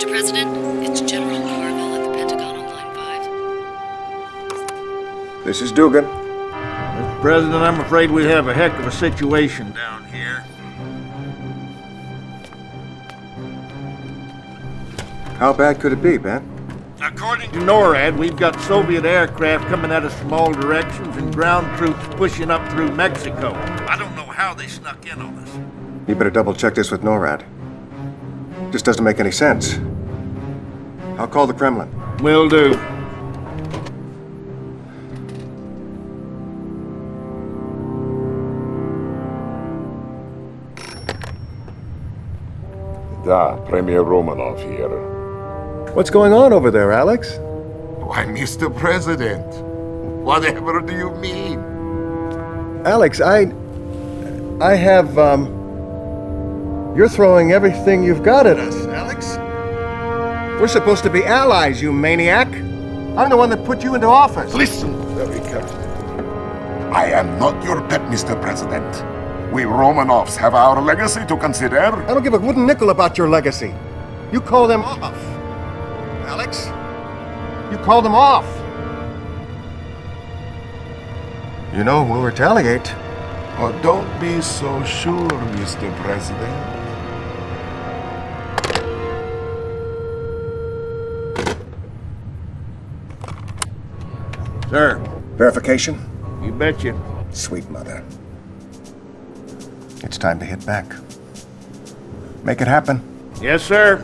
Mr. President, it's General Carville at the Pentagon on line 5. This is Dugan. Mr. President, I'm afraid we have a heck of a situation down here. How bad could it be, Ben? According to NORAD, we've got Soviet aircraft coming at us from all directions and ground troops pushing up through Mexico. I don't know how they snuck in on us. You better double check this with NORAD. This doesn't make any sense. I'll call the Kremlin. Will do. Da, Premier Romanov here. What's going on over there, Alex? Why, Mr. President, whatever do you mean? Alex, I have, You're throwing everything you've got at us, Alex. We're supposed to be allies, you maniac. I'm the one that put you into office. Listen very carefully. I am not your pet, Mr. President. We Romanovs have our legacy to consider. I don't give a wooden nickel about your legacy. You call them off. Alex, you call them off. You know, we'll retaliate. Oh, don't be so sure, Mr. President. Sir, Verification? you betcha. Sweet mother. It's time to hit back. Make it happen. Yes, sir.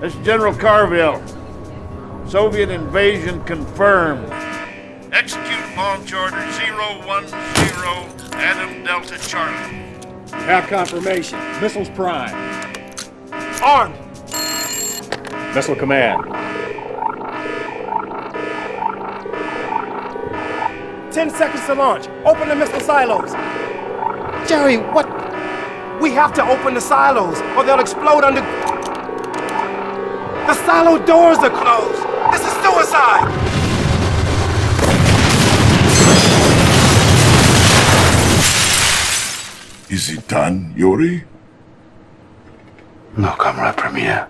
This is General Carville. Soviet invasion confirmed. Execute launch order 010 Adam Delta Charlie. Have confirmation. Missiles prime. Armed! Missile command. 10 seconds to launch. Open the missile silos. Jerry, what? We have to open the silos or they'll explode under... The silo doors are closed. This is suicide. Is it done, Yuri? No, Comrade Premier.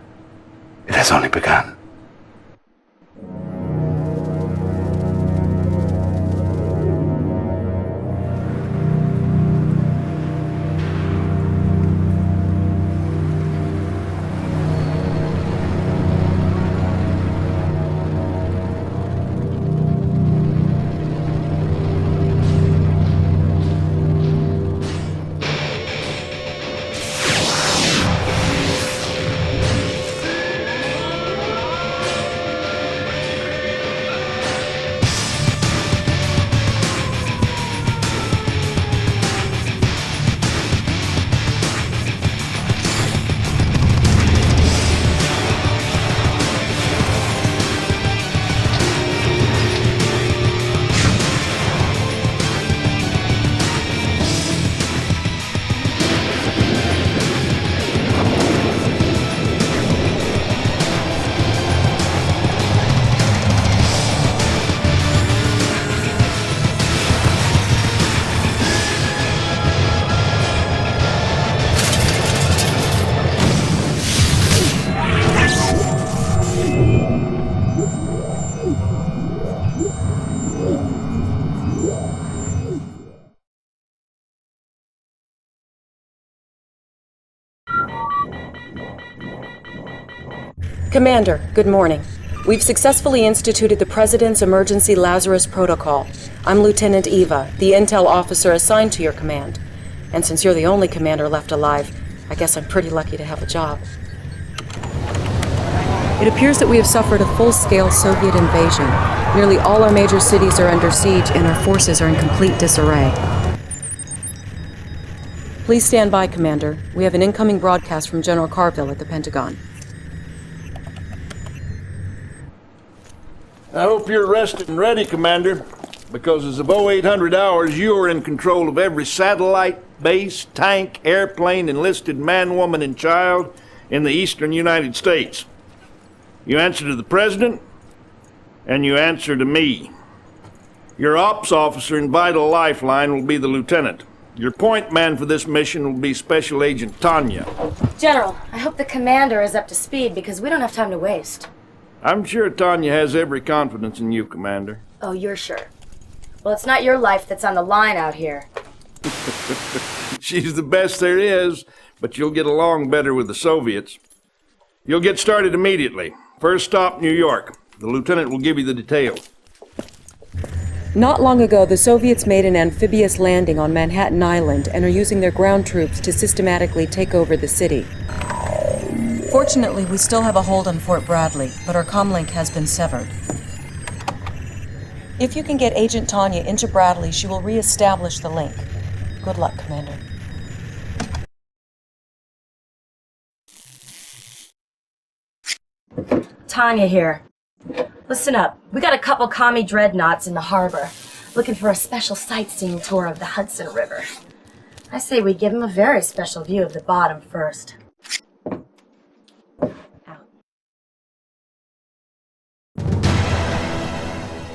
It has only begun. Commander, good morning. We've successfully instituted the President's Emergency Lazarus Protocol. I'm Lieutenant Eva, the intel officer assigned to your command. And since you're the only commander left alive, I guess I'm pretty lucky to have a job. It appears that we have suffered a full-scale Soviet invasion. Nearly all our major cities are under siege and our forces are in complete disarray. Please stand by, Commander. We have an incoming broadcast from General Carville at the Pentagon. I hope you're rested and ready, Commander, because as of 0800 hours, you are in control of every satellite, base, tank, airplane, enlisted man, woman, and child in the eastern United States. You answer to the President, and you answer to me. Your ops officer and vital lifeline will be the Lieutenant. Your point man for this mission will be Special Agent Tanya. General, I hope the commander is up to speed because we don't have time to waste. I'm sure Tanya has every confidence in you, Commander. Oh, you're sure? Well, it's not your life that's on the line out here. She's the best there is, but you'll get along better with the Soviets. You'll get started immediately. First stop, New York. The lieutenant will give you the details. Not long ago, the Soviets made an amphibious landing on Manhattan Island and are using their ground troops to systematically take over the city. Fortunately, we still have a hold on Fort Bradley, but our comlink has been severed. If you can get Agent Tanya into Bradley, she will re-establish the link. Good luck, Commander. Tanya here. Listen up. We got a couple commie dreadnoughts in the harbor, looking for a special sightseeing tour of the Hudson River. I say we give them a very special view of the bottom first.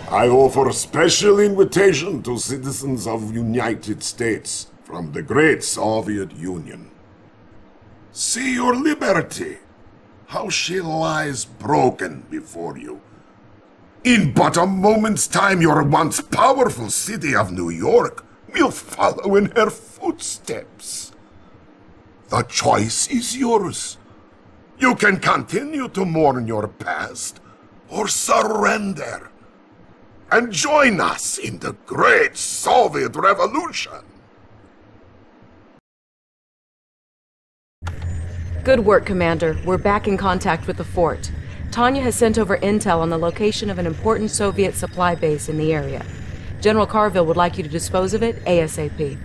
I offer a special invitation to citizens of United States from the great Soviet Union. See your liberty, how she lies broken before you. In but a moment's time, your once powerful city of New York will follow in her footsteps. The choice is yours. You can continue to mourn your past or surrender and join us in the great Soviet Revolution. Good work, Commander. We're back in contact with the fort. Tanya has sent over intel on the location of an important Soviet supply base in the area. General Carville would like you to dispose of it ASAP.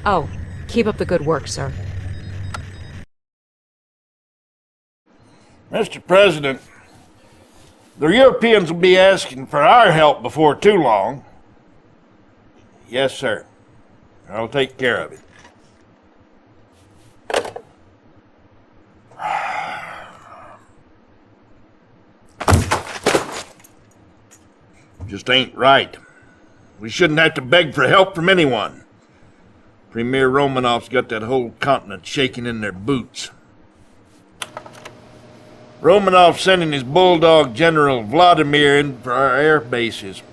Oh, keep up the good work, sir. Mr. President, the Europeans will be asking for our help before too long. Yes, sir. I'll take care of it. Just ain't right. We shouldn't have to beg for help from anyone. Premier Romanov's got that whole continent shaking in their boots. Romanov sending his bulldog General Vladimir in for our air bases.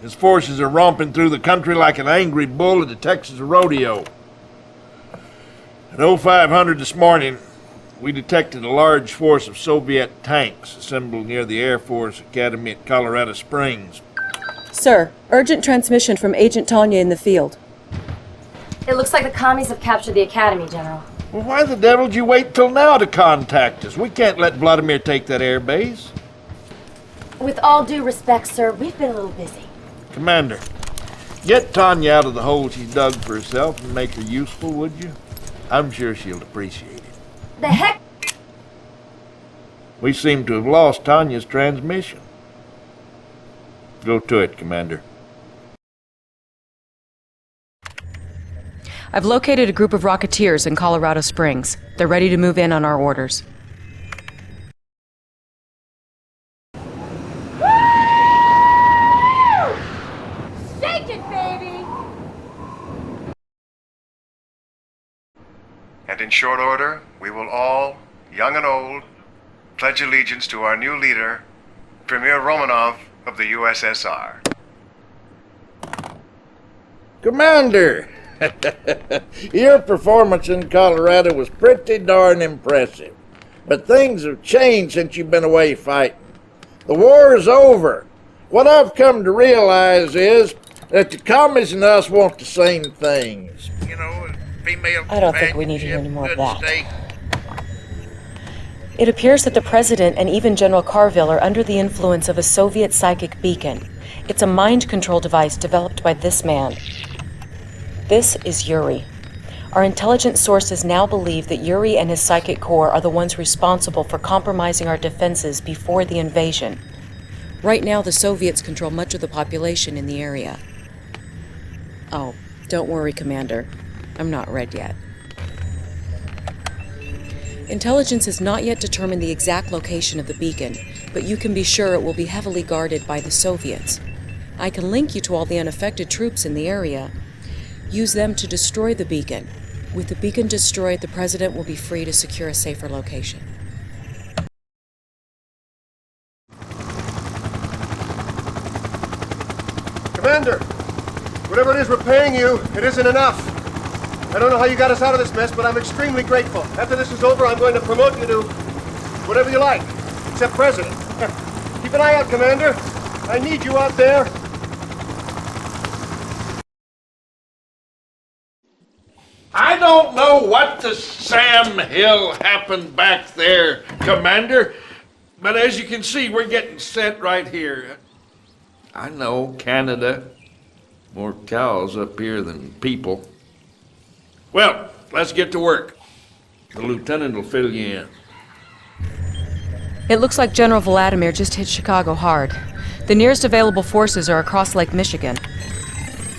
His forces are romping through the country like an angry bull at the Texas rodeo. At 0500 this morning, we detected a large force of Soviet tanks assembled near the Air Force Academy at Colorado Springs. Sir, urgent transmission from Agent Tanya in the field. It looks like the commies have captured the academy, General. Well, why the devil did you wait till now to contact us? We can't let Vladimir take that air base. With all due respect, sir, we've been a little busy. Commander, get Tanya out of the hole she's dug for herself and make her useful, would you? I'm sure she'll appreciate it. The heck? We seem to have lost Tanya's transmission. Go to it, Commander. I've located a group of Rocketeers in Colorado Springs. They're ready to move in on our orders. Shake it, baby! And in short order, we will all, young and old, pledge allegiance to our new leader, Premier Romanov of the USSR. Commander! Your performance in Colorado was pretty darn impressive. But things have changed since you've been away fighting. The war is over. What I've come to realize is that the commies and us want the same things. You know, female I don't think we need to hear any more of that. steak. It appears that the President and even General Carville are under the influence of a Soviet psychic beacon. It's a mind control device developed by this man. This is Yuri. Our intelligence sources now believe that Yuri and his psychic corps are the ones responsible for compromising our defenses before the invasion. Right now, the Soviets control much of the population in the area. Oh, don't worry, Commander. I'm not red yet. Intelligence has not yet determined the exact location of the beacon, but you can be sure it will be heavily guarded by the Soviets. I can link you to all the unaffected troops in the area. Use them to destroy the beacon. With the beacon destroyed, the President will be free to secure a safer location. Commander, whatever it is we're paying you, it isn't enough. I don't know how you got us out of this mess, but I'm extremely grateful. After this is over, I'm going to promote you to whatever you like, except President. Keep an eye out, Commander. I need you out there. I don't know what to Sam Hill happened back there, Commander, but as you can see, we're getting set right here. I know Canada, more cows up here than people. Well, let's get to work. The lieutenant will fill you in. It looks like General Vladimir just hit Chicago hard. The nearest available forces are across Lake Michigan.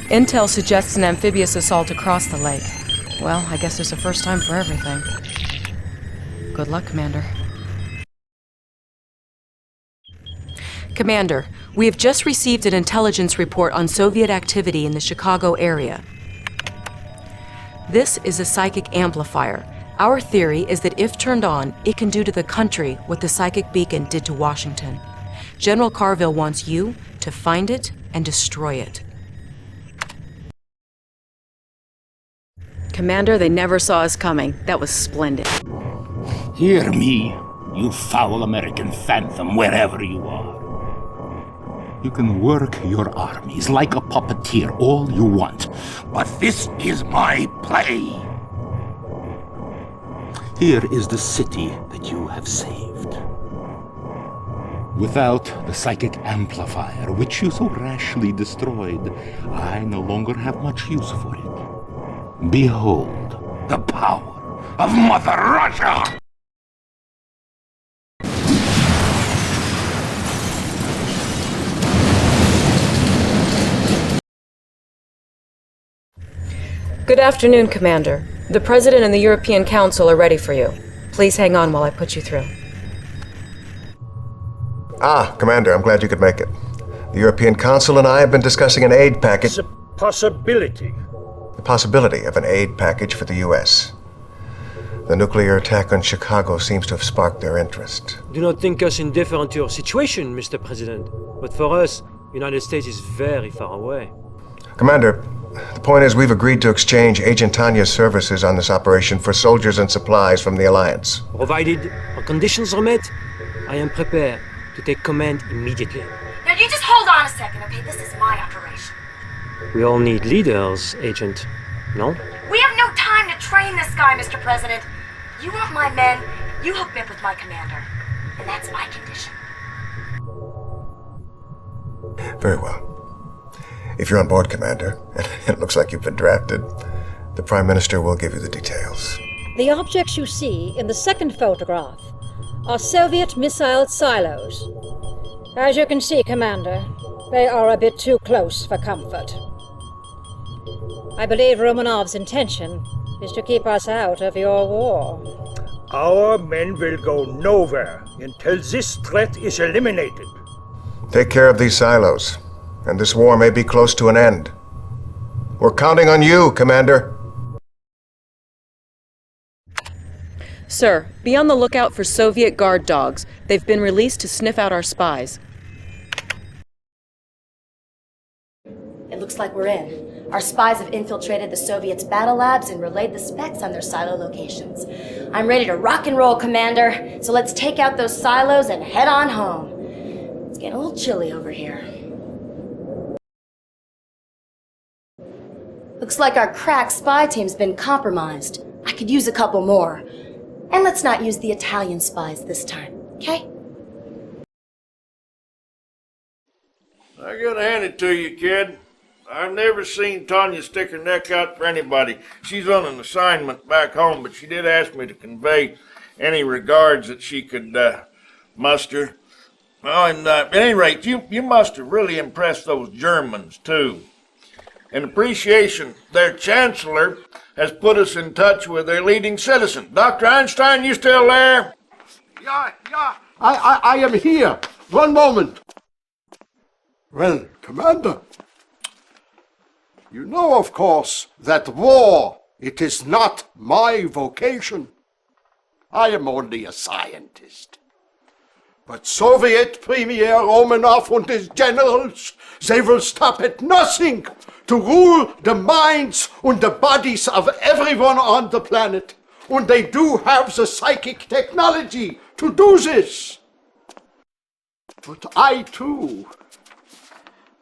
Intel suggests an amphibious assault across the lake. Well, I guess there's a first time for everything. Good luck, Commander. Commander, we have just received an intelligence report on Soviet activity in the Chicago area. This is a psychic amplifier. Our theory is that if turned on, it can do to the country what the psychic beacon did to Washington. General Carville wants you to find it and destroy it. Commander, they never saw us coming. That was splendid. Hear me, you foul American phantom, wherever you are. You can work your armies like a puppeteer all you want, but this is my play. Here is the city that you have saved. Without the psychic amplifier, which you so rashly destroyed, I no longer have much use for it. Behold the power of Mother Russia! Good afternoon, Commander. The President and the European Council are ready for you. Please hang on while I put you through. Ah, Commander, I'm glad you could make it. The European Council and I have been discussing an aid package. It's a possibility. The possibility of an aid package for the U.S. The nuclear attack on Chicago seems to have sparked their interest. Do not think us indifferent to your situation, Mr. President. But for us, the United States is very far away. Commander, the point is we've agreed to exchange Agent Tanya's services on this operation for soldiers and supplies from the Alliance. Provided our conditions are met, I am prepared to take command immediately. Now you just hold on a second, okay? This is my operation. We all need leaders, Agent. No? We have no time to train this guy, Mr. President. You want my men, you hook me up with my commander. And that's my condition. Very well. If you're on board, Commander, and it looks like you've been drafted, the Prime Minister will give you the details. The objects you see in the second photograph are Soviet missile silos. As you can see, Commander, they are a bit too close for comfort. I believe Romanov's intention is to keep us out of your war. Our men will go nowhere until this threat is eliminated. Take care of these silos, and this war may be close to an end. We're counting on you, Commander. Sir, be on the lookout for Soviet guard dogs. They've been released to sniff out our spies. It looks like we're in. Our spies have infiltrated the Soviets' battle labs and relayed the specs on their silo locations. I'm ready to rock and roll, Commander. So let's take out those silos and head on home. It's getting a little chilly over here. Looks like our crack spy team's been compromised. I could use a couple more. And let's not use the Italian spies this time, okay? I gotta hand it to you, kid. I've never seen Tanya stick her neck out for anybody. She's on an assignment back home, but she did ask me to convey any regards that she could muster. Well, and at any rate, you must have really impressed those Germans, too. In appreciation, their chancellor has put us in touch with their leading citizen. Dr. Einstein, you still there? Yeah. I am here. One moment. Well, Commander, You know, of course, that war, it is not my vocation. I am only a scientist. But Soviet Premier Romanov and his generals, they will stop at nothing to rule the minds and the bodies of everyone on the planet. And they do have the psychic technology to do this. But I too,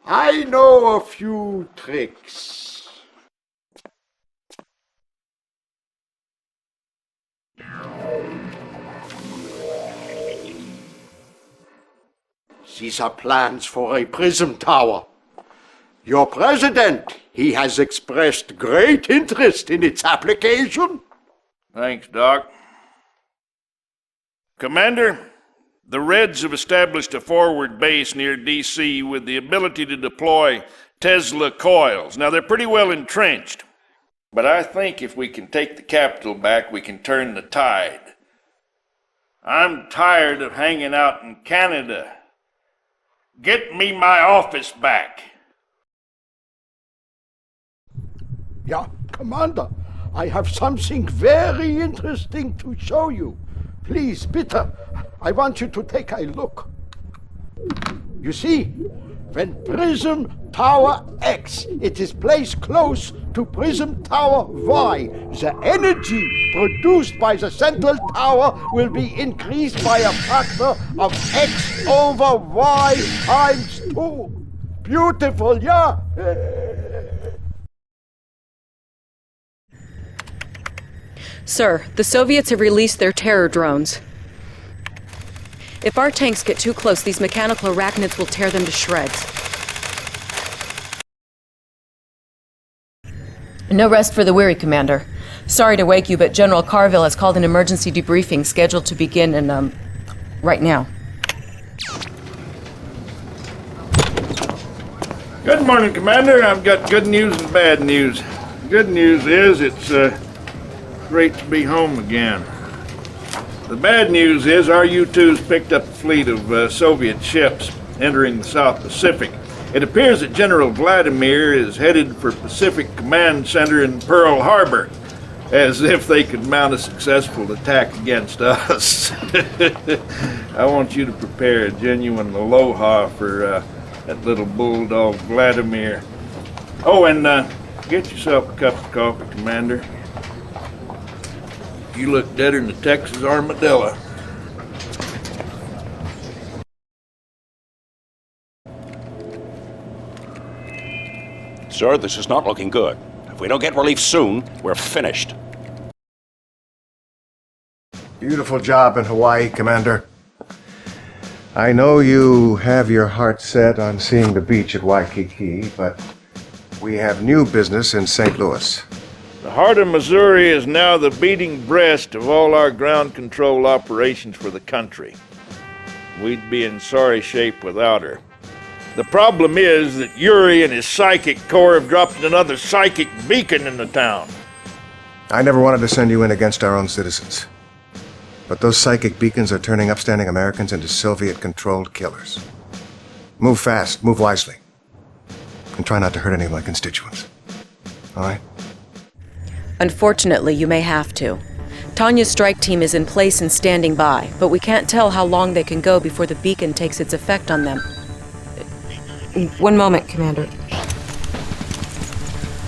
I know a few tricks. These are plans for a prism tower. Your president, he has expressed great interest in its application. Thanks, Doc. Commander, the Reds have established a forward base near D.C. with the ability to deploy Tesla coils. Now, they're pretty well entrenched, but I think if we can take the capital back, we can turn the tide. I'm tired of hanging out in Canada. Get me my office back. Yeah, Commander, I have something very interesting to show you. Please, bitte, I want you to take a look. You see, when Prism Tower X, it is placed close to Prism Tower Y, the energy produced by the central tower will be increased by a factor of X over Y times 2. Beautiful, yeah? Sir, the Soviets have released their terror drones. If our tanks get too close, these mechanical arachnids will tear them to shreds. No rest for the weary, Commander. Sorry to wake you, but General Carville has called an emergency debriefing scheduled to begin in, right now. Good morning, Commander. I've got good news and bad news. Good news is it's, great to be home again. The bad news is our U-2's picked up a fleet of Soviet ships entering the South Pacific. It appears that General Vladimir is headed for Pacific Command Center in Pearl Harbor, as if they could mount a successful attack against us. I want you to prepare a genuine aloha for that little bulldog Vladimir. Oh, and get yourself a cup of coffee, Commander. You look deader than a Texas armadillo. Sir, this is not looking good. If we don't get relief soon, we're finished. Beautiful job in Hawaii, Commander. I know you have your heart set on seeing the beach at Waikiki, but we have new business in St. Louis. The heart of Missouri is now the beating breast of all our ground control operations for the country. We'd be in sorry shape without her. The problem is that Yuri and his psychic corps have dropped another psychic beacon in the town. I never wanted to send you in against our own citizens. But those psychic beacons are turning upstanding Americans into Soviet-controlled killers. Move fast, move wisely. And try not to hurt any of my constituents. All right? Unfortunately, you may have to. Tanya's strike team is in place and standing by, but we can't tell how long they can go before the beacon takes its effect on them. One moment, Commander.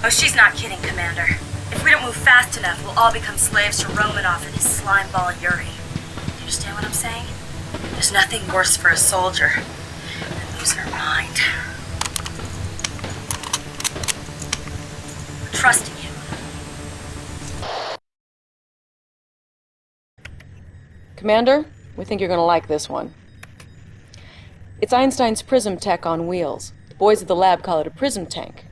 Oh, she's not kidding, Commander. If we don't move fast enough, we'll all become slaves to Romanov and his slimeball Yuri. Do you understand what I'm saying? There's nothing worse for a soldier than losing her mind. I'm trusting you. Commander, we think you're going to like this one. It's Einstein's prism tech on wheels. The boys at the lab call it a prism tank.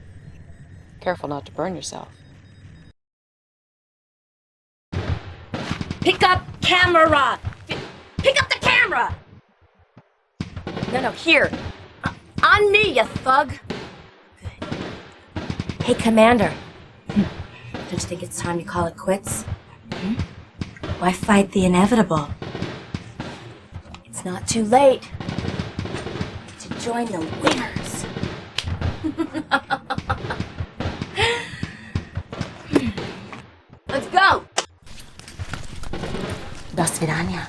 Careful not to burn yourself. Pick up camera! Pick up the camera! No, here. On me, you thug! Good. Hey, Commander. Don't you think it's time to call it quits? Why fight the inevitable? It's not too late to join the winners. До свидания.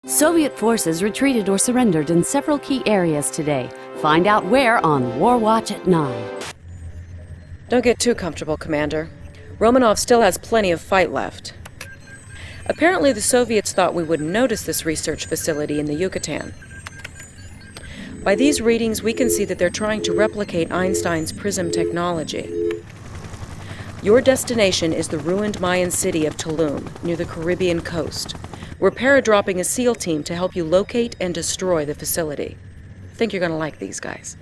Soviet forces retreated or surrendered in several key areas today. Find out where on War Watch at 9. Don't get too comfortable, Commander. Romanov still has plenty of fight left. Apparently the Soviets thought we wouldn't notice this research facility in the Yucatan. By these readings, we can see that they're trying to replicate Einstein's PRISM technology. Your destination is the ruined Mayan city of Tulum, near the Caribbean coast. We're paradropping a SEAL team to help you locate and destroy the facility. I think you're gonna like these guys.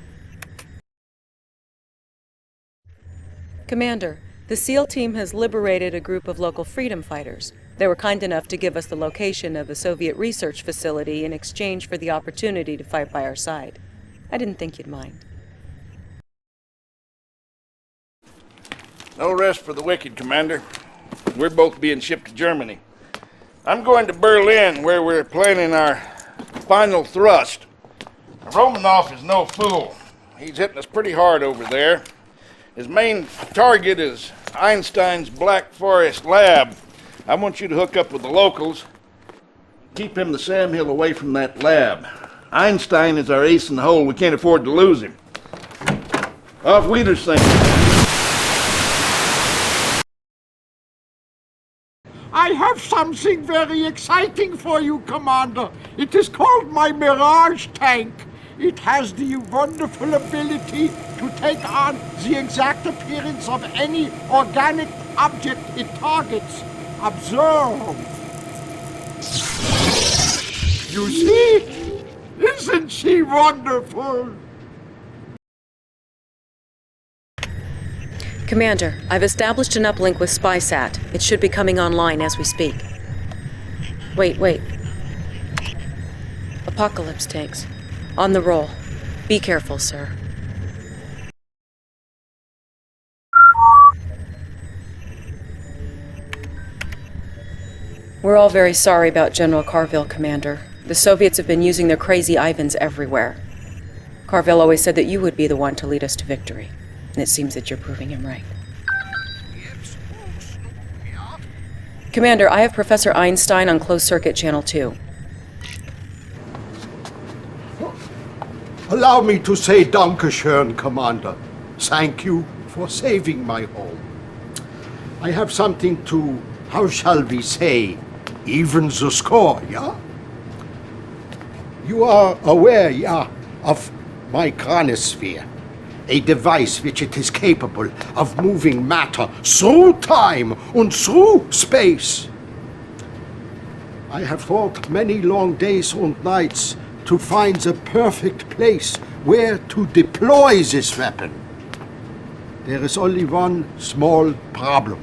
Commander, the SEAL team has liberated a group of local freedom fighters. They were kind enough to give us the location of a Soviet research facility in exchange for the opportunity to fight by our side. I didn't think you'd mind. No rest for the wicked, Commander. We're both being shipped to Germany. I'm going to Berlin, where we're planning our final thrust. Romanov is no fool. He's hitting us pretty hard over there. His main target is Einstein's Black Forest lab. I want you to hook up with the locals. Keep him the Sam Hill away from that lab. Einstein is our ace in the hole. We can't afford to lose him. Auf Wiedersehen. I have something very exciting for you, Commander. It is called my Mirage tank. It has the wonderful ability to take on the exact appearance of any organic object it targets. Observe. You see? Isn't she wonderful? Commander, I've established an uplink with SpySat. It should be coming online as we speak. Wait. Apocalypse tanks. On the roll. Be careful, sir. We're all very sorry about General Carville, Commander. The Soviets have been using their crazy Ivans everywhere. Carville always said that you would be the one to lead us to victory. And it seems that you're proving him right. Commander, I have Professor Einstein on closed circuit channel 2. Allow me to say Dankeschön, Commander. Thank you for saving my home. I have something to, how shall we say, even the score, yeah? You are aware, yeah, of my chronosphere. A device which it is capable of moving matter through time and through space. I have thought many long days and nights to find the perfect place where to deploy this weapon. There is only one small problem.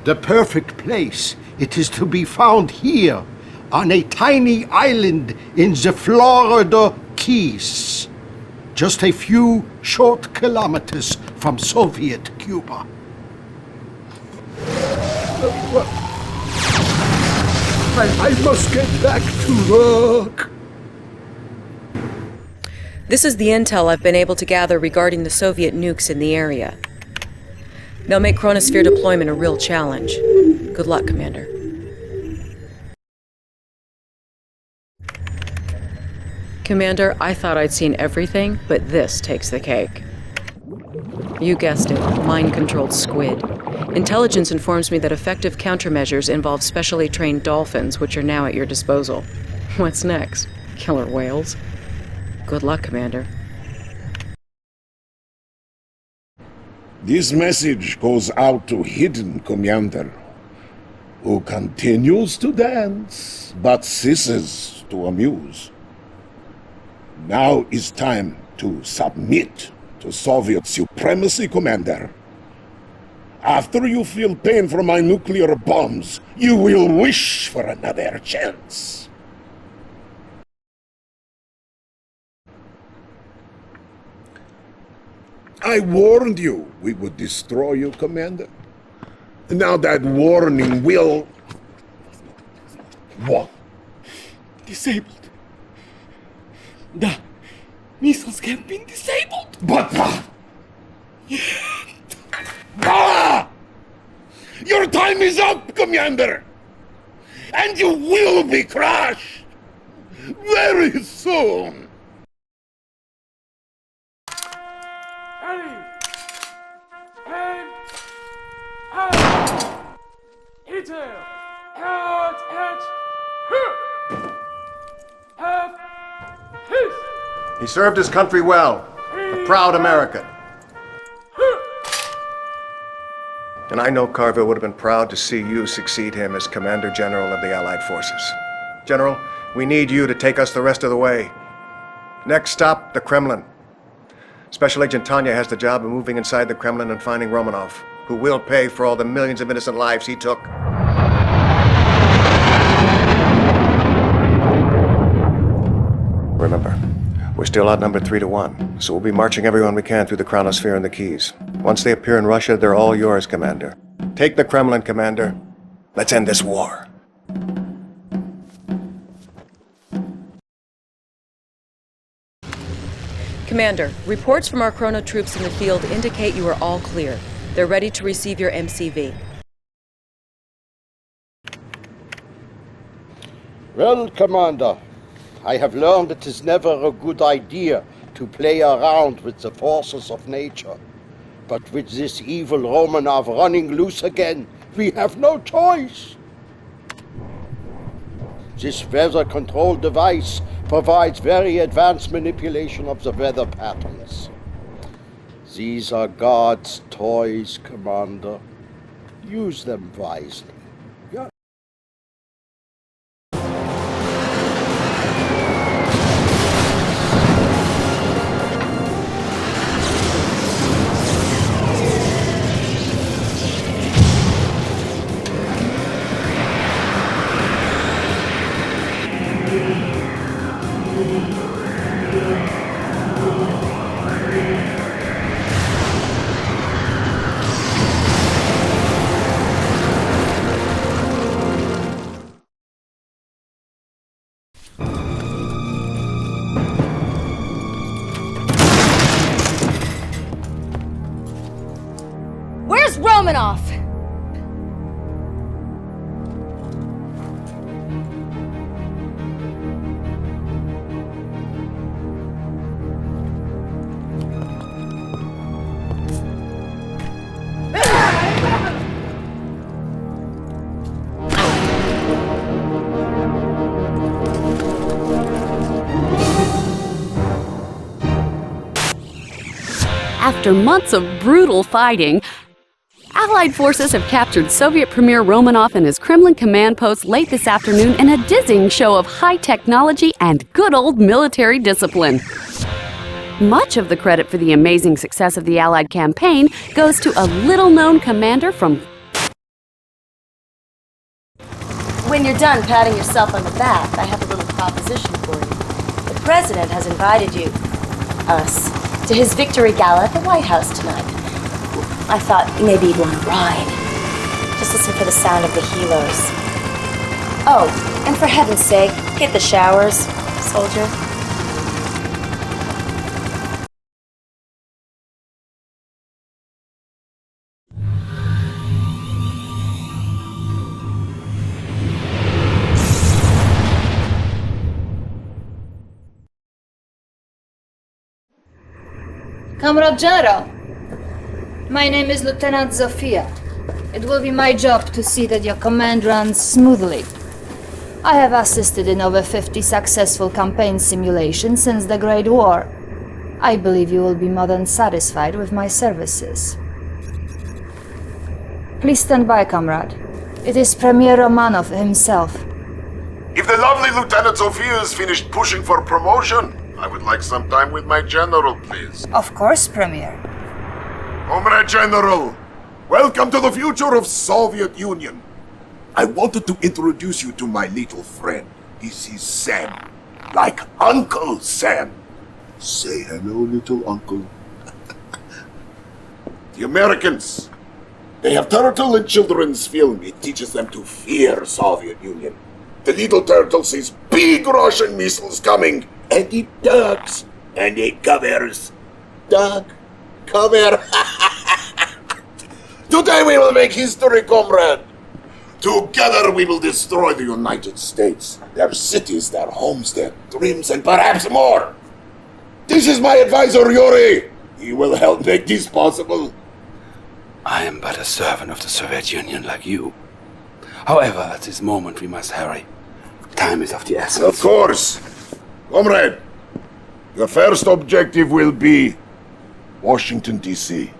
The perfect place, it is to be found here, on a tiny island in the Florida Keys. Just a few short kilometers from Soviet Cuba. I must get back to work. This is the intel I've been able to gather regarding the Soviet nukes in the area. They'll make chronosphere deployment a real challenge. Good luck, Commander. Commander, I thought I'd seen everything, but this takes the cake. You guessed it, mind-controlled squid. Intelligence informs me that effective countermeasures involve specially trained dolphins, which are now at your disposal. What's next? Killer whales? Good luck, Commander. This message goes out to Hidden Commander, who continues to dance, but ceases to amuse. Now is time to submit to Soviet supremacy, Commander. After you feel pain from my nuclear bombs, you will wish for another chance. I warned you we would destroy you, Commander. Now that warning will... What? Disabled. The missiles have been disabled. But... Your time is up, Commander! And you will be crushed! Very soon! He served his country well. A proud American. And I know Carville would have been proud to see you succeed him as Commander General of the Allied Forces. General, we need you to take us the rest of the way. Next stop, the Kremlin. Special Agent Tanya has the job of moving inside the Kremlin and finding Romanov, who will pay for all the millions of innocent lives he took. Remember, we're still outnumbered 3-1, so we'll be marching everyone we can through the Chronosphere and the Keys. Once they appear in Russia, they're all yours, Commander. Take the Kremlin, Commander. Let's end this war. Commander, reports from our Chrono troops in the field indicate you are all clear. They're ready to receive your MCV. Well, Commander, I have learned it is never a good idea to play around with the forces of nature. But with this evil Romanov running loose again, we have no choice. This weather control device provides very advanced manipulation of the weather patterns. These are God's toys, Commander. Use them wisely. Where's Romanov? After months of brutal fighting, Allied forces have captured Soviet Premier Romanov and his Kremlin command post late this afternoon in a dizzying show of high technology and good old military discipline. Much of the credit for the amazing success of the Allied campaign goes to a little-known commander from... When you're done patting yourself on the back, I have a little proposition for you. The President has invited you, us, to his victory gala at the White House tonight. I thought maybe you'd want to ride. Just listen for the sound of the helos. Oh, and for heaven's sake, get the showers, soldier. Comrade General, my name is Lieutenant Zofia. It will be my job to see that your command runs smoothly. I have assisted in over 50 successful campaign simulations since the Great War. I believe you will be more than satisfied with my services. Please stand by, comrade. It is Premier Romanov himself. If the lovely Lieutenant Zofia is finished pushing for promotion, I would like some time with my general, please. Of course, Premier. Comrade General, welcome to the future of Soviet Union. I wanted to introduce you to my little friend. This is Sam, like Uncle Sam. Say hello, little uncle. The Americans, they have turtle in children's film. It teaches them to fear Soviet Union. The little turtle sees big Russian missiles coming, and it ducks, and it covers. Duck, cover. Today we will make history, comrade. Together we will destroy the United States, their cities, their homes, their dreams, and perhaps more. This is my advisor, Yuri. He will help make this possible. I am but a servant of the Soviet Union like you. However, at this moment we must hurry. Time is of the essence. Of course. Comrade, your first objective will be Washington, D.C.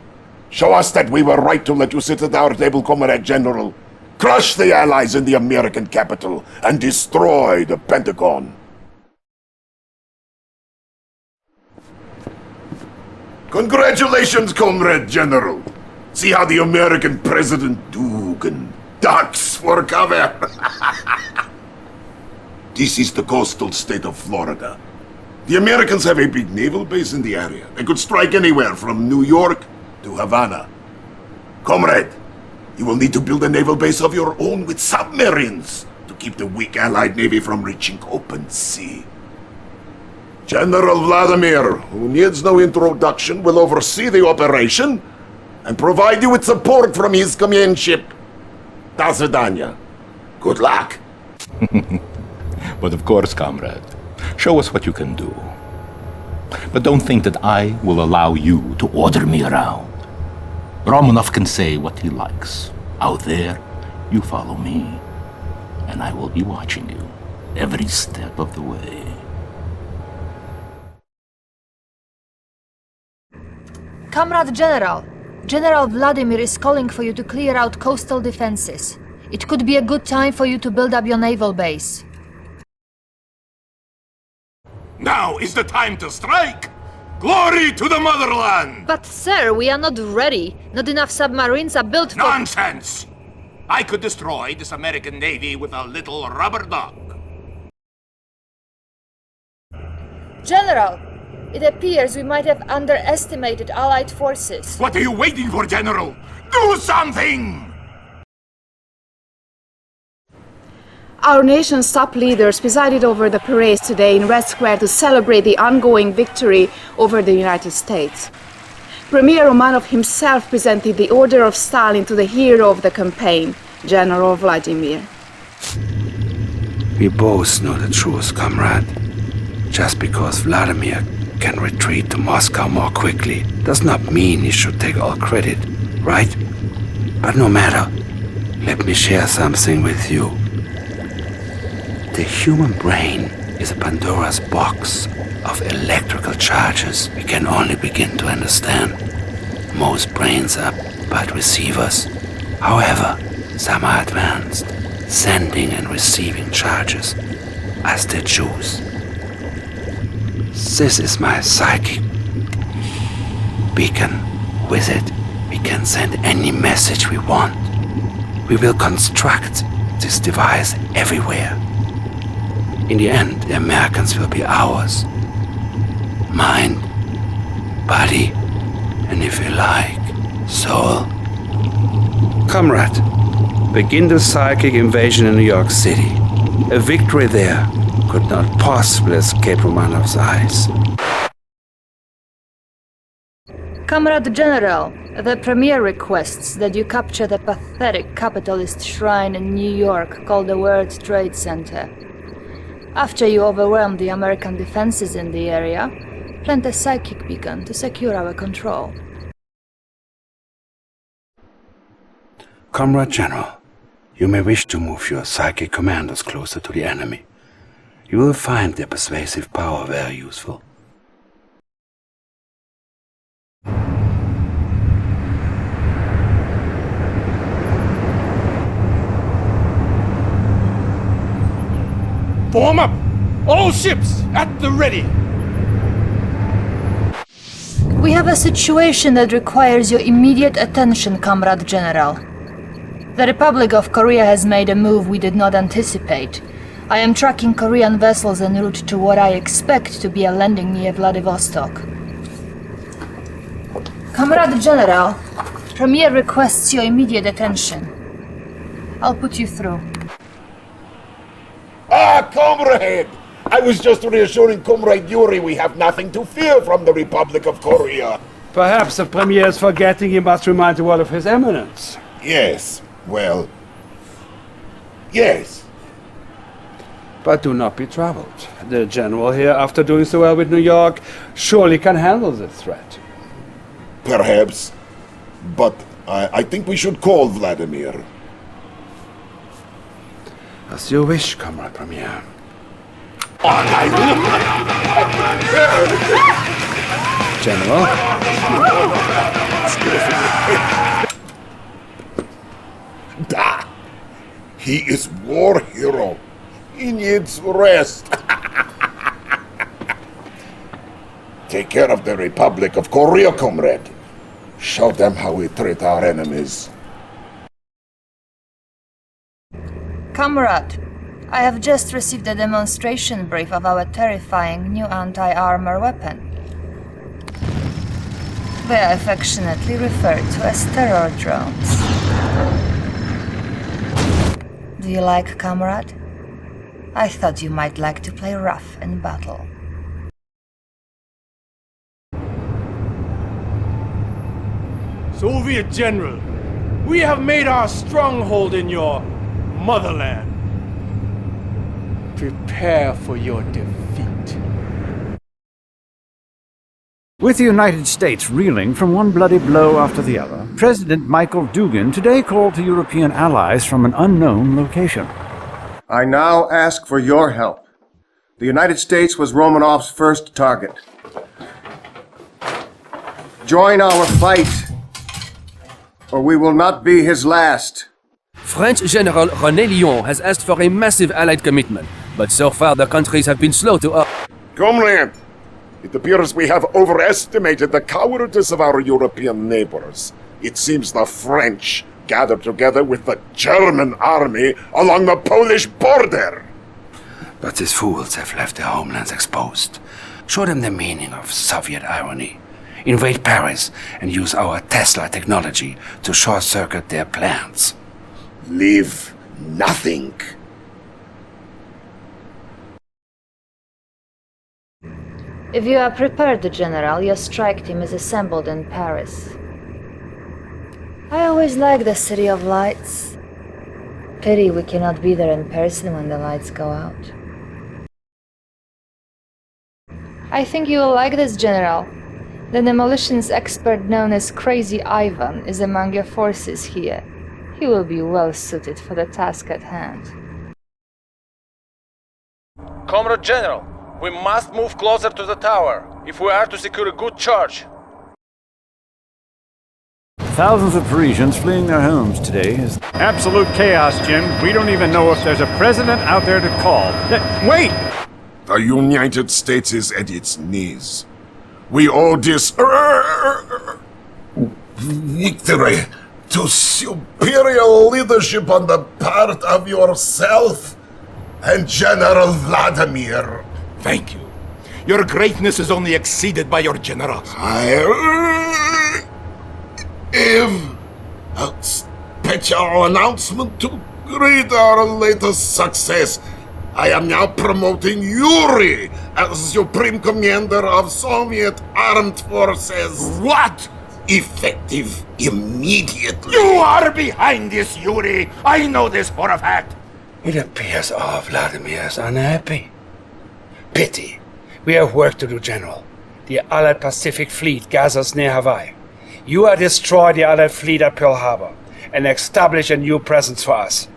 Show us that we were right to let you sit at our table, Comrade General. Crush the Allies in the American capital and destroy the Pentagon. Congratulations, Comrade General. See how the American President Dugan ducks for cover. This is the coastal state of Florida. The Americans have a big naval base in the area. They could strike anywhere from New York to Havana. Comrade, you will need to build a naval base of your own with submarines to keep the weak Allied Navy from reaching open sea. General Vladimir, who needs no introduction, will oversee the operation and provide you with support from his command ship. До свидания. Good luck. But of course, comrade, show us what you can do. But don't think that I will allow you to order me around. Romanov can say what he likes. Out there, you follow me, and I will be watching you every step of the way. Comrade General, General Vladimir is calling for you to clear out coastal defenses. It could be a good time for you to build up your naval base. Now is the time to strike! Glory to the motherland! But sir, we are not ready. Not enough submarines are built for— Nonsense! I could destroy this American Navy with a little rubber duck. General, it appears we might have underestimated Allied forces. What are you waiting for, General? Do something! Our nation's top leaders presided over the parade today in Red Square to celebrate the ongoing victory over the United States. Premier Romanov himself presented the Order of Stalin to the hero of the campaign, General Vladimir. We both know the truth, comrade. Just because Vladimir can retreat to Moscow more quickly does not mean he should take all credit, right? But no matter, let me share something with you. The human brain is a Pandora's box of electrical charges we can only begin to understand. Most brains are but receivers. However, some are advanced, sending and receiving charges as they choose. This is my psychic beacon. With it, we can send any message we want. We will construct this device everywhere. In the end, the Americans will be ours. Mind, body, and if you like, soul. Comrade, begin the psychic invasion in New York City. A victory there could not possibly escape Romanov's eyes. Comrade General, the Premier requests that you capture the pathetic capitalist shrine in New York called the World Trade Center. After you overwhelm the American defenses in the area, plant a psychic beacon to secure our control. Comrade General, you may wish to move your psychic commandos closer to the enemy. You will find their persuasive power very useful. Form up! All ships at the ready! We have a situation that requires your immediate attention, Comrade General. The Republic of Korea has made a move we did not anticipate. I am tracking Korean vessels en route to what I expect to be a landing near Vladivostok. Comrade General, Premier requests your immediate attention. I'll put you through. Ah, comrade! I was just reassuring Comrade Yuri we have nothing to fear from the Republic of Korea. Perhaps the Premier is forgetting he must remind the world of His Eminence. Yes, well... Yes. But do not be troubled. The General here, after doing so well with New York, surely can handle the threat. Perhaps. But I think we should call Vladimir. As you wish, Comrade Premier. General? Da! He is war hero. He needs rest. Take care of the Republic of Korea, comrade. Show them how we treat our enemies. Comrade, I have just received a demonstration brief of our terrifying new anti-armor weapon. They are affectionately referred to as terror drones. Do you like, comrade? I thought you might like to play rough in battle. Soviet General, we have made our stronghold in your motherland. Prepare for your defeat. With the United States reeling from one bloody blow after the other, President Michael Dugin today called to European allies from an unknown location. I now ask for your help. The United States was Romanov's first target. Join our fight, or we will not be his last. French General René Lyon has asked for a massive Allied commitment, but so far the countries have been slow to Comrade, it appears we have overestimated the cowardice of our European neighbors. It seems the French gathered together with the German army along the Polish border. But these fools have left their homelands exposed. Show them the meaning of Soviet irony. Invade Paris and use our Tesla technology to short-circuit their plans. Leave nothing. If you are prepared, General, your strike team is assembled in Paris. I always like the City of Lights. Pity we cannot be there in person when the lights go out. I think you will like this, General. The demolitions expert known as Crazy Ivan is among your forces here. He will be well suited for the task at hand. Comrade General, we must move closer to the tower if we are to secure a good charge. Thousands of Parisians fleeing their homes today is absolute chaos, Jim. We don't even know if there's a president out there to call. Wait! The United States is at its knees. We owe this victory to superior leadership on the part of yourself and General Vladimir. Thank you. Your greatness is only exceeded by your generals. I have a special announcement to greet our latest success. I am now promoting Yuri as Supreme Commander of Soviet Armed Forces. What? Effective immediately. You are behind this, Yuri. I know this for a fact. It appears all Vladimir is unhappy. Pity. We have work to do, General. The Allied Pacific Fleet gathers near Hawaii. You are destroy the Allied fleet at Pearl Harbor and establish a new presence for us.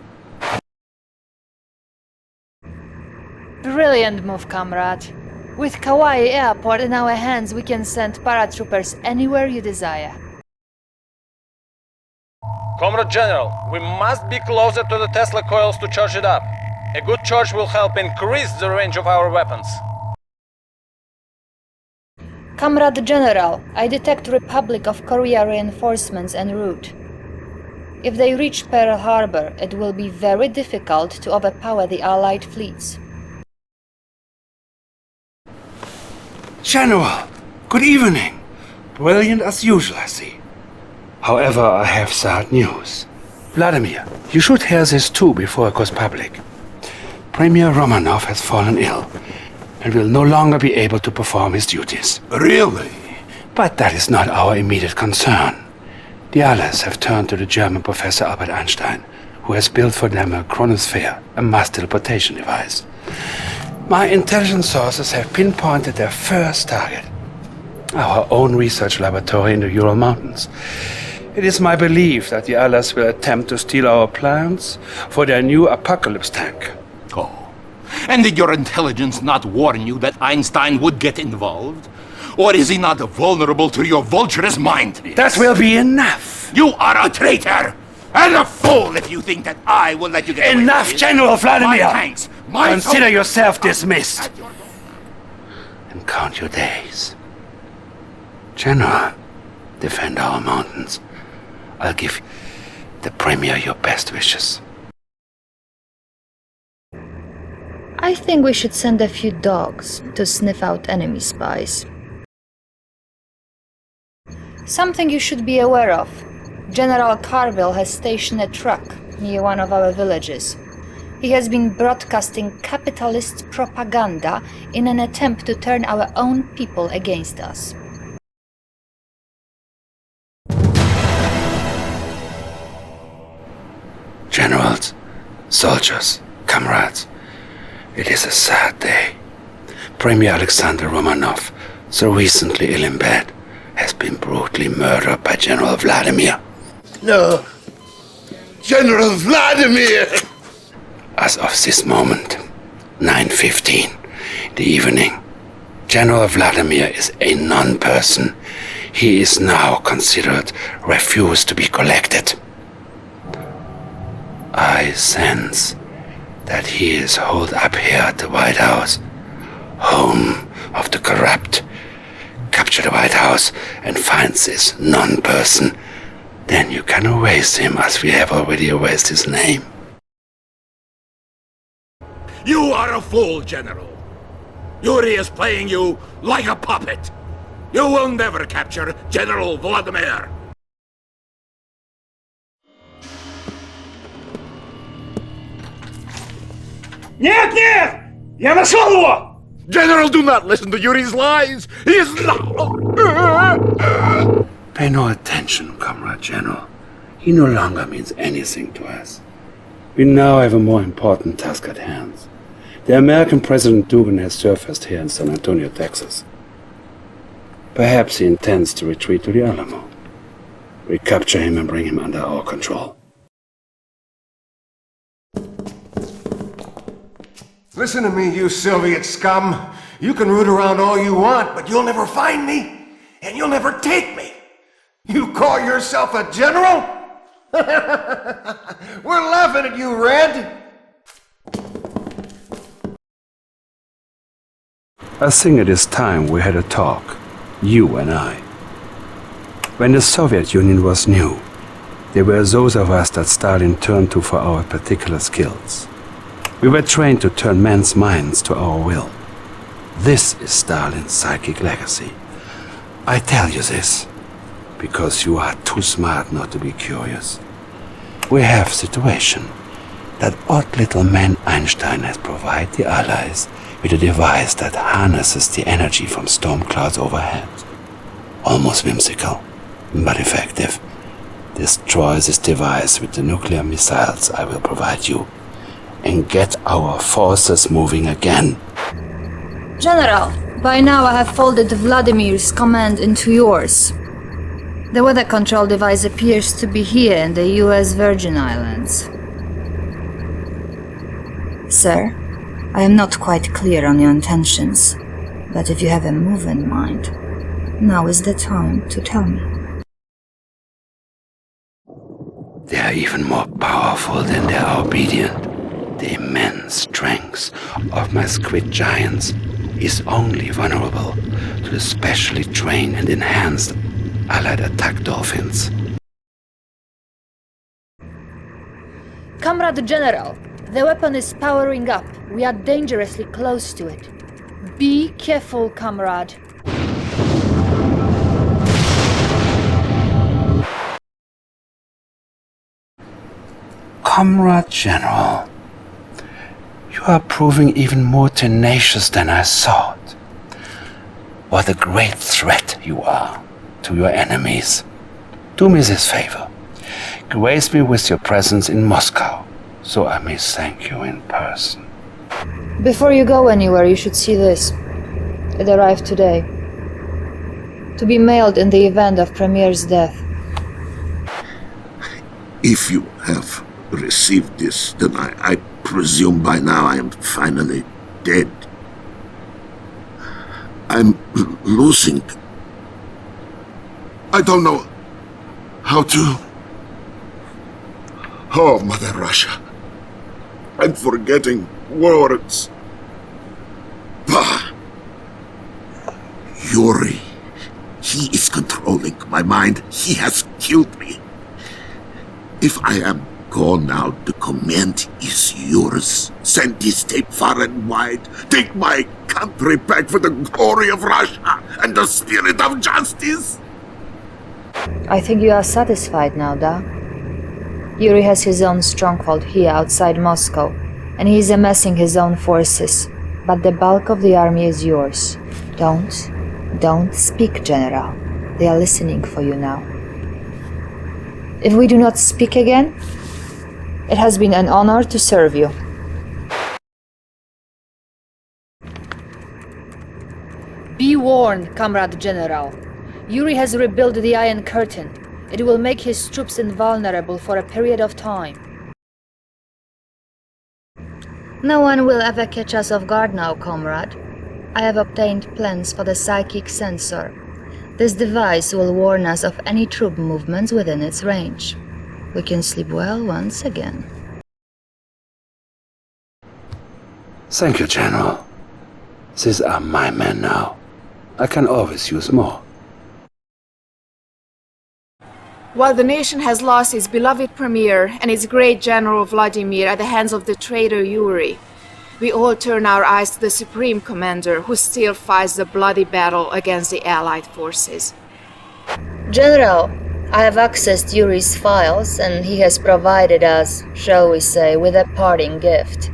Brilliant move, comrade. With Kauai Airport in our hands, we can send paratroopers anywhere you desire. Comrade General, we must be closer to the Tesla coils to charge it up. A good charge will help increase the range of our weapons. Comrade General, I detect Republic of Korea reinforcements en route. If they reach Pearl Harbor, it will be very difficult to overpower the Allied fleets. General, good evening. Brilliant as usual, I see. However, I have sad news. Vladimir, you should hear this too before it goes public. Premier Romanov has fallen ill and will no longer be able to perform his duties. Really? But that is not our immediate concern. The Allies have turned to the German Professor Albert Einstein, who has built for them a chronosphere, a mass teleportation device. My intelligence sources have pinpointed their first target, our own research laboratory in the Ural Mountains. It is my belief that the Allies will attempt to steal our plans for their new Apocalypse tank. Oh. And did your intelligence not warn you that Einstein would get involved? Or is he not vulnerable to your vulturous mind? That will be enough! You are a traitor! And a fool if you think that I will let you get away Enough, with it. General Vladimir! My tanks, my Consider soldiers yourself dismissed. And count your days. General, defend our mountains. I'll give the Premier your best wishes. I think we should send a few dogs to sniff out enemy spies. Something you should be aware of. General Carville has stationed a truck near one of our villages. He has been broadcasting capitalist propaganda in an attempt to turn our own people against us. Generals, soldiers, comrades, it is a sad day. Premier Alexander Romanov, so recently ill in bed, has been brutally murdered by General Vladimir. No. General Vladimir! As of this moment, 9:15, the evening, General Vladimir is a non-person. He is now considered refused to be collected. I sense that he is holed up here at the White House, home of the corrupt. Capture the White House and find this non-person. Then you can erase him as we have already erased his name. You are a fool, General. Yuri is playing you like a puppet. You will never capture General Vladimir. Нет, нет! Я нашел его! General, do not listen to Yuri's lies! He is not... Pay no attention, Comrade General. He no longer means anything to us. We now have a more important task at hand. The American President Dugin has surfaced here in San Antonio, Texas. Perhaps he intends to retreat to the Alamo. We capture him and bring him under our control. Listen to me, you Soviet scum. You can root around all you want, but you'll never find me, and you'll never take me. You call yourself a general? We're laughing at you, Red. I think it is time we had a talk, you and I. When the Soviet Union was new, there were those of us that Stalin turned to for our particular skills. We were trained to turn men's minds to our will. This is Stalin's psychic legacy. I tell you this because you are too smart not to be curious. We have a situation. That odd little man Einstein has provided the Allies with a device that harnesses the energy from storm clouds overhead. Almost whimsical, but effective. Destroy this device with the nuclear missiles I will provide you, and get our forces moving again. General, by now I have folded Vladimir's command into yours. The weather control device appears to be here in the US Virgin Islands. Sir, I am not quite clear on your intentions, but if you have a move in mind, now is the time to tell me. They are even more powerful than they are obedient. The immense strength of my squid giants is only vulnerable to the specially trained and enhanced Allied attack dolphins. Comrade General, the weapon is powering up. We are dangerously close to it. Be careful, comrade. Comrade General, you are proving even more tenacious than I thought. What a great threat you are. to your enemies. Do me this favor. Grace me with your presence in Moscow, so I may thank you in person. Before you go anywhere, you should see this. It arrived today. To be mailed in the event of Premier's death. If you have received this, then I presume by now I am finally dead. I'm losing. I don't know how to. Oh, Mother Russia. I'm forgetting words. Bah! Yuri. He is controlling my mind. He has killed me. If I am gone now, the command is yours. Send this tape far and wide. Take my country back for the glory of Russia and the spirit of justice. I think you are satisfied now, Da. Yuri has his own stronghold here outside Moscow, and he is amassing his own forces. But the bulk of the army is yours. Don't speak, General. They are listening for you now. If we do not speak again, it has been an honor to serve you. Be warned, Comrade General. Yuri has rebuilt the Iron Curtain. It will make his troops invulnerable for a period of time. No one will ever catch us off guard now, comrade. I have obtained plans for the psychic sensor. This device will warn us of any troop movements within its range. We can sleep well once again. Thank you, General. These are my men now. I can always use more. While the nation has lost its beloved premier and its great general Vladimir at the hands of the traitor Yuri, we all turn our eyes to the Supreme Commander who still fights the bloody battle against the Allied forces. General, I have accessed Yuri's files and he has provided us, shall we say, with a parting gift.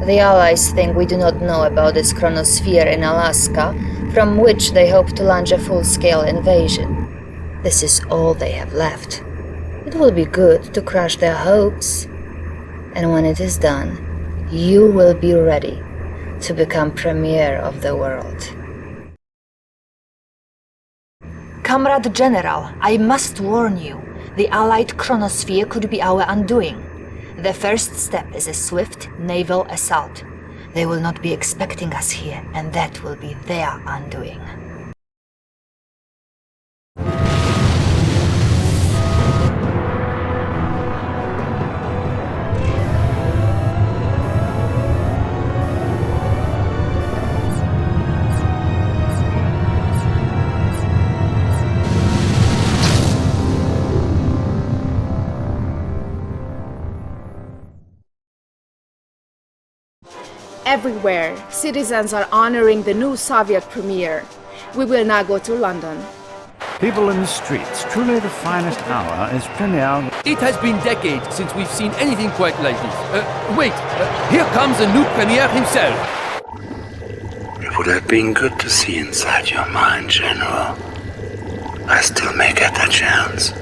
The Allies think we do not know about this chronosphere in Alaska, from which they hope to launch a full-scale invasion. This is all they have left. It will be good to crush their hopes. And when it is done, you will be ready to become Premier of the world. Comrade General, I must warn you. The Allied chronosphere could be our undoing. The first step is a swift naval assault. They will not be expecting us here, and that will be their undoing. Everywhere, citizens are honoring the new Soviet premier. We will now go to London. People in the streets, truly the finest hour is premiere. It has been decades since we've seen anything quite like this. Wait, here comes the new premier himself. It would have been good to see inside your mind, General. I still may get that chance.